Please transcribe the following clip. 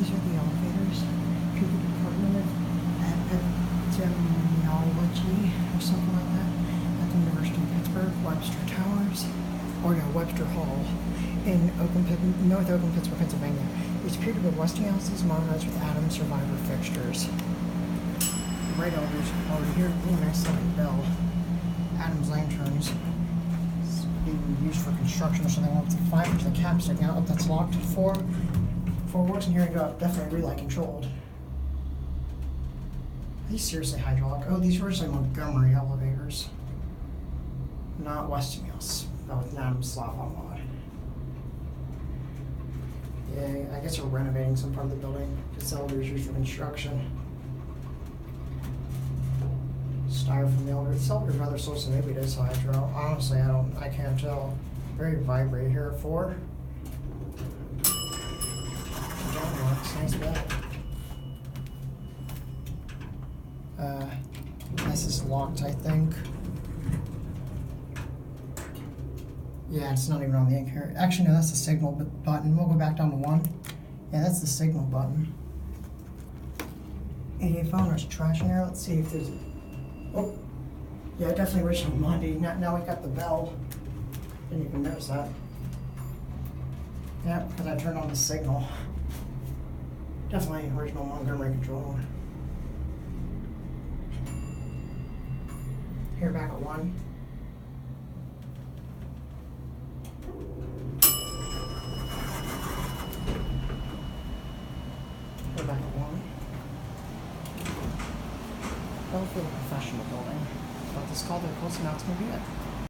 these are the elevators to the Department of Epidemiology or something like that at the University of Pittsburgh, Webster Towers, or no, Webster Hall in North Oakland, Pittsburgh, Pennsylvania. These appear to be Westinghouses modernized with Adams survivor fixtures. Right over here, ooh, nice looking bell. Adams lanterns. It's being used for construction or something. It's a 5 to the cap sticking out. That's locked. Four works in here and got definitely relay controlled. Are these seriously hydraulic? Oh, these were just like Montgomery elevators. Not Westinghouse, but with an Adams slap on mod. Yeah, I guess we're renovating some part of the building. This elevator is used for construction. Styrofoam elevator. This elevator is rather slow, so maybe it is hydro. Honestly, I can't tell. Very vibrate here at 4. Works. Nice bell. This is locked, I think. Yeah, it's not even on the ink here. Actually, no, that's the signal button. We'll go back down to 1. Yeah, that's the signal button. AA phone, there's trash in there. Let's see if there's... Oh, yeah, definitely original Monday. Now we got the bell. Didn't even notice that. Yeah, because I turned on the signal. Definitely original Montgomery controller. Here back at 1. Here back at 1. Bellefield, a professional building. But this call, they're close enough to be it.